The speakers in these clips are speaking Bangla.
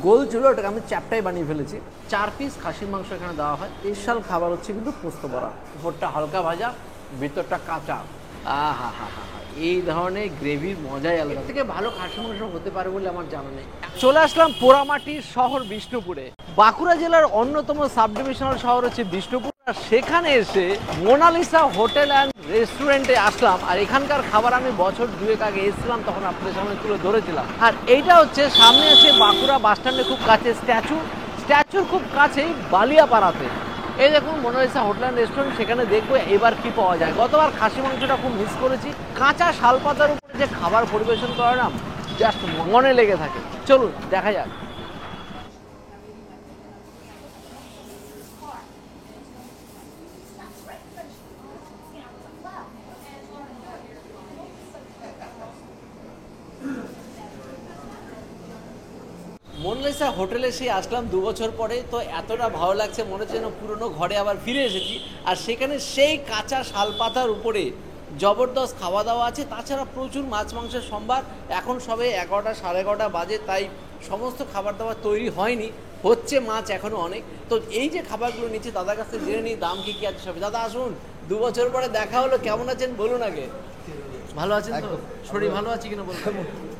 গোল ছিল, ওটাকে আমি চ্যাপটাই বানিয়ে ফেলেছি। 4 পিস খাসির মাংস এখানে দেওয়া হয়। স্পেশাল খাবার হচ্ছে কিন্তু পোস্ত বড়া, উপরটা হালকা ভাজা, ভিতরটা কাঁচা। হা হা হা, এই ধরনের গ্রেভির মজাই আলাদা। থেকে ভালো খাসি মাংস হতে পারে বলে আমার জানা নেই। চলে আসলাম পোড়ামাটির শহর বিষ্ণুপুরে। বাঁকুড়া জেলার অন্যতম সাব ডিভিশনাল শহর হচ্ছে বিষ্ণুপুর। আর সেখানে এসে মোনালিসা হোটেল অ্যান্ড রেস্টুরেন্টে আসলাম। আর এখানকার খাবার আমি বছর 2 আগে এসেছিলাম, তখন আপনাদের সামনে তুলে ধরেছিলাম। আর এইটা হচ্ছে সামনে আছে বাঁকুড়া বাস স্ট্যান্ডের খুব কাছে স্ট্যাচুর খুব কাছেই বালিয়াপাড়াতে। এই দেখুন মোনালিসা হোটেল অ্যান্ড রেস্টুরেন্ট, সেখানে দেখবো এবার কি পাওয়া যায়। গতবার খাসি মাংসটা খুব মিস করেছি। কাঁচা শালপাতার উপরে যে খাবার পরিবেশন করে না, জাস্ট মনে লেগে থাকে। চলুন দেখা যাক। মোনালিসা হোটেলে সেই আসলাম 2 বছর পরে, তো এতটা ভালো লাগছে, মনে হচ্ছে যেন পুরনো ঘরে আবার ফিরে এসেছি। আর সেখানে সেই কাঁচা শালপাতার উপরে জবরদস্ত খাওয়া দাওয়া আছে, তাছাড়া প্রচুর মাছ মাংসের সম্ভার। এখন সবে 11টা 11:30 বাজে, তাই সমস্ত খাবার দাবার তৈরি হয়নি, হচ্ছে মাছ এখনও অনেক। তো এই যে খাবারগুলো নিচ্ছে দাদার কাছে জেনে নিই দাম কী কী আছে সবই। দাদা আসুন, 2 বছর পরে দেখা হলো, কেমন আছেন বলুন আগে। ভালো আছেন তো? শরীর ভালো আছে কিনা বলুন।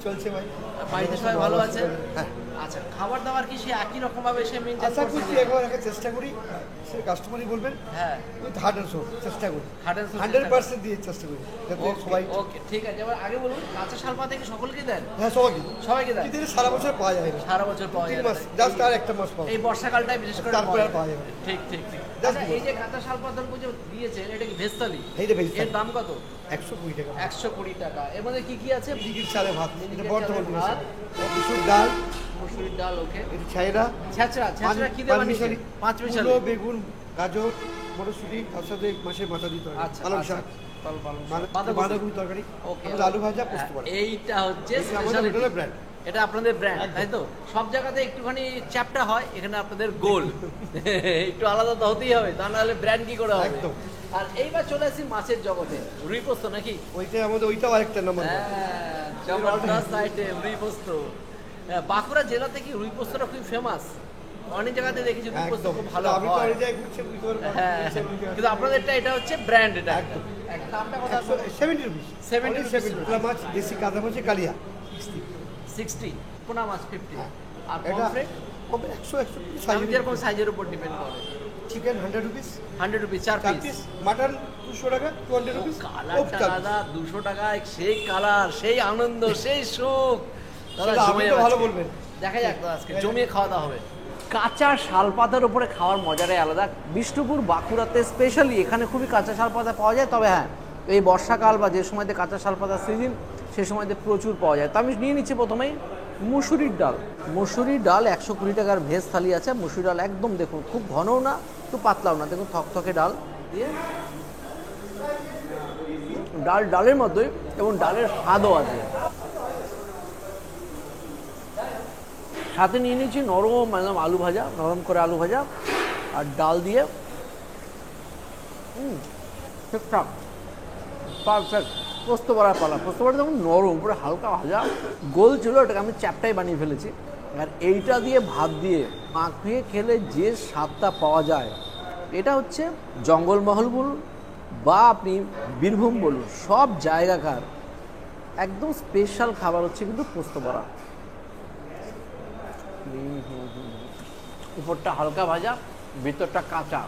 চলছে ভাই, বাড়িতে সবাই ভালো আছে? হ্যাঁ। আচ্ছা, খাবার দাবার কি সে একই রকম ভাবে সে মেনটেন আশা করছে? করছি একবার রাখার চেষ্টা করি, সে কাস্টমারই বলবেন। হ্যাঁ, উইথ হার্ড অ্যান্ড সোল চেষ্টা করি, হার্ড অ্যান্ড সোল 100% দিয়ে চেষ্টা করি যাতে সবাই। ওকে, ঠিক আছে। এবার আগে বলুন, কাঁচা শালপাতা কি সকলকে দেন? হ্যাঁ, সবাইকে সবাইকে দেন? কিন্তু সারা বছর পাওয়া যায় না, সারা বছর পাওয়া 3 যায় মাস না। জাস্ট, আর একটা মাস পাওয়া এই বর্ষাকালটাই বিশেষ করে তারপরে আর পাওয়া যাবে না। ঠিক ঠিক ঠিক। Just আচ্ছা, এই যে কাঁচা শালপাতার যে দিয়েছেন, এটা কি ভেস্তালি? এইটা ভেজে এর দাম কত? 120 টাকা। 120 টাকা। এর মধ্যে কি কি আছে? টিকিট চালে ভাত, এটা মিনিকেট বর্ধমান চালের ভাত, মসুর ডাল, মসুরির ডাল, ওকে। এটা ছাইরা, ছেঁচড়া কি দেবেন? পাঁচ মিশালি, কুমড়ো, বেগুন, গাজর, মটরশুঁটি, তার সাথে মাছের মাথা দিতে হবে, আচ্ছা, পালং আচ্ছা। শাক, বাঁধাকপি। বাঁধাকপি তরকারি, ওকে, আমাদের আলু ভাজা, পোস্ত বড়া। এইটা হচ্ছে এটা আমাদের স্পেশালিটি। হোটেলের ব্র্যান্ড। এটা আপনাদের ব্র্যান্ড, তাই তো? সব জায়গাতে একটুখানি চ্যাপটা হয়, এখানে আপনাদের গোল। একটু আলাদা তো হতেই হবে, তা নাহলে ব্র্যান্ড কি করে হবে? একদম। আর এইবার চলে আসি মাছের জগতে, রুই পোস্ত নাকি? ওইটাই আমাদের, ওইটাও আরেকটা নাম্বার। হ্যাঁ, জবরদস্ত আইটেম রুই পোস্ত। বাঁকুড়া জেলাতে কি রুই পোস্তটা খুব ফেমাস? অনেক জায়গাতে দেখেছি রুই পোস্ত খুব ভালো আমি তো হয়। অনেক জায়গায় ঘুরছি, বুঝতে পারবো। হ্যাঁ, কিন্তু আপনাদেরটা এটা হচ্ছে ব্র্যান্ড। এটা একদম। দামটা কত? 70 রুপিস। 70 Only 70 পোলা মাছ, দেশি কাদা মাছ, কালিয়া 60, পোনা মাছ 50। আর এটা পমফ্রেট 100 যেরকম সাইজের উপর ডিপেন্ড করে। Chicken 100 rupees, 100 rupees 4 4 piece. Piece. Mutton 200 টাকা, 200 রুপিস। কালারটা দাদা 200 টাকায় সেই কালার, সেই আনন্দ, সেই সুখ দাদা। সেটা আপনি জমে তো ভালো যাচ্ছে। বলবেন। দেখা যাক দাদা, আজকে জমিয়ে খাওয়া দাওয়া হবে। কাঁচা শালপাতার উপরে খাওয়ার মজাটাই আলাদা। বিষ্ণুপুর বাঁকুড়াতে স্পেশালি এখানে খুবই কাঁচা শালপাতা পাওয়া যায়। তবে হ্যাঁ, এই বর্ষাকাল বা যে সময়তে কাঁচা শালপাতার সিজন, সে সময়তে প্রচুর পাওয়া যায়। তো আমি নিয়ে নিচ্ছি প্রথমেই মুসুরির ডাল। মুসুরির ডাল 120 টাকার ভেজ থালি আছে। মুসুরির ডাল একদম দেখুন, খুব ঘনও না, একটু পাতলাও না, দেখুন থকথকে ডাল দিয়ে, ডালের মতোই, এবং ডালের স্বাদও আছে। সাথে নিয়ে নিয়েছি নরম একদম আলু ভাজা, নরম করে আলু ভাজা আর ডাল দিয়ে। ঠিকঠাক, পারফেক্ট। পোস্ত বড়ার পালা। পোস্ত বড়া দেখুন নরম, পুরো হালকা ভাজা, গোল ছিল, ওটাকে আমি চ্যাপটাই বানিয়ে ফেলেছি। আর এইটা দিয়ে ভাত দিয়ে মাখিয়ে খেলে যে স্বাদটা পাওয়া যায়, এটা হচ্ছে জঙ্গলমহল বলুন বা আপনি বীরভূম বলুন, সব জায়গাকার একদম স্পেশাল খাবার হচ্ছে কিন্তু পোস্ত বড়া। উপরটা হালকা ভাজা, ভিতরটা কাঁচা।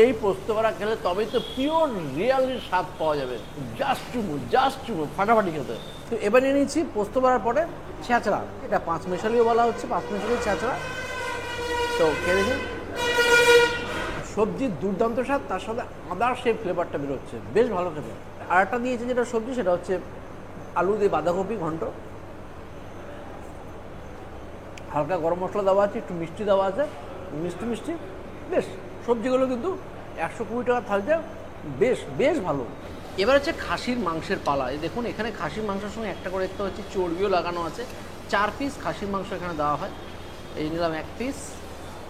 এই পোস্ত বড়া খেলে তবেই তো পিওর রিয়ালি স্বাদ পাওয়া যাবে। জাস্ট চুমু ফাটাফাটি খেতে। তো এবার নিয়ে নিচ্ছি পোস্ত বড়ার পরে ছেঁচড়া। এটা 5 মিশালিও বলা হচ্ছে, 5 মিশালি ছেঁচড়া। তো খেয়ে দেখুন, সবজির দুর্দান্ত স্বাদ, তার সাথে আদার সেই ফ্লেভারটা বেরোচ্ছে, বেশ ভালো খেতে। আর একটা দিয়েছে যেটা সবজি, সেটা হচ্ছে আলু দিয়ে বাঁধাকপি ঘন্ট। হালকা গরম মশলা দেওয়া আছে, একটু মিষ্টি দেওয়া আছে, মিষ্টি বেশ। সবজিগুলো কিন্তু 120 টাকা থাকছে, বেশ ভালো। এবার হচ্ছে খাসির মাংসের পালা। এই দেখুন, এখানে খাসির মাংসের সঙ্গে একটা করে দেখতে হচ্ছে চর্বিও লাগানো আছে। 4 পিস খাসির মাংস এখানে দেওয়া হয়। এই নিলাম 1 পিস,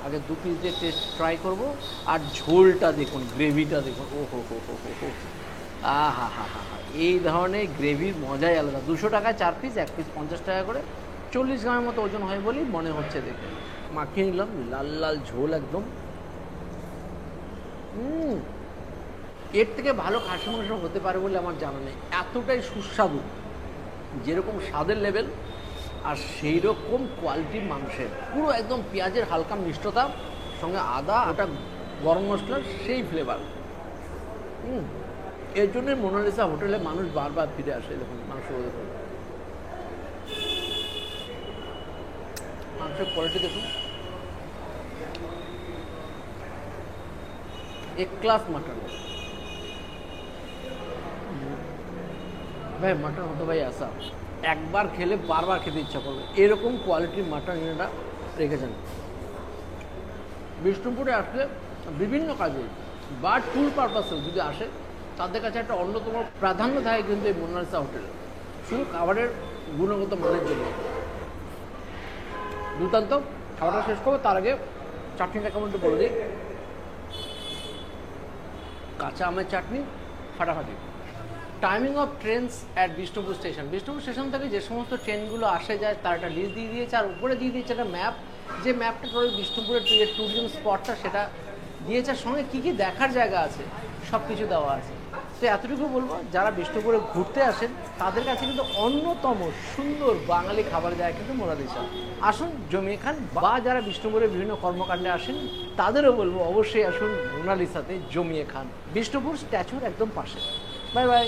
আগে 2 পিস দিয়ে টেস্ট ট্রাই করবো। আর ঝোলটা দেখুন, গ্রেভিটা দেখুন, ও হো হা, এই ধরনের গ্রেভির মজাই আলাদা। 200 টাকায় 4 পিস, 1 পিস 50 টাকা করে। 40 গ্রামের মতো ওজন হয় বলেই মনে হচ্ছে দেখে। মাখিয়ে নিলাম, লাল লাল ঝোল একদম। এর থেকে ভালো খাসি মাংস হতে পারে বলে আমার জানা নেই, এতটাই সুস্বাদু। যেরকম স্বাদের লেভেল আর সেই রকম কোয়ালিটির মাংসের, পুরো একদম পেঁয়াজের হালকা মিষ্টতা, সঙ্গে আদা, ওটা গরম মশলার সেই ফ্লেভার। এর জন্যই মোনালিসা হোটেলে মানুষ বারবার ফিরে আসে। দেখুন মাংস, দেখুন মাংসের কোয়ালিটি দেখুন, এক ক্লাস মাটন। ভাই মাটন হতো ভাই আসা, একবার খেলে বারবার খেতে ইচ্ছা করবে, এরকম কোয়ালিটির মাটন এনারা রেখেছেন। বিষ্ণুপুরে আসলে বিভিন্ন কাজে বা ট্যুর পারপাসেও যদি আসে, তাদের কাছে একটা অন্যতম প্রাধান্য থাকে কিন্তু এই মোনালিসা হোটেলে, শুধু খাবারের গুণগত মানের জন্য। দুর্দান্ত। খাবারটা শেষ করবো তার আগে চাটনিটা কেমন একটু বলে দিই। কাঁচা আমের চাটনি ফাটাফাটি। Timing of trains at Bishnupur station. Bishnupur station থেকে যে সমস্ত ট্রেনগুলো আসে যায় তার একটা লিস্ট দিয়ে দিয়েছে, আর উপরে দিয়ে দিয়েছে একটা ম্যাপ, যে ম্যাপটা টোটাল বিষ্ণুপুরের যে ট্যুরিজম স্পটটা সেটা দিয়েছে, সঙ্গে কী কী দেখার জায়গা আছে সব কিছু দেওয়া আছে। তো এতটুকু বলবো, যারা বিষ্ণুপুরে ঘুরতে আসেন তাদের কাছে কিন্তু অন্যতম সুন্দর বাঙালি খাবার জায়গা কিন্তু মোনালিসা। আসুন জমিয়ে খান, বা যারা বিষ্ণুপুরের বিভিন্ন কর্মকাণ্ডে আসেন তাদেরও বলবো অবশ্যই আসুন মোনালিসাতে জমিয়ে খান, বিষ্ণুপুর স্ট্যাচুর একদম পাশে। Bye bye.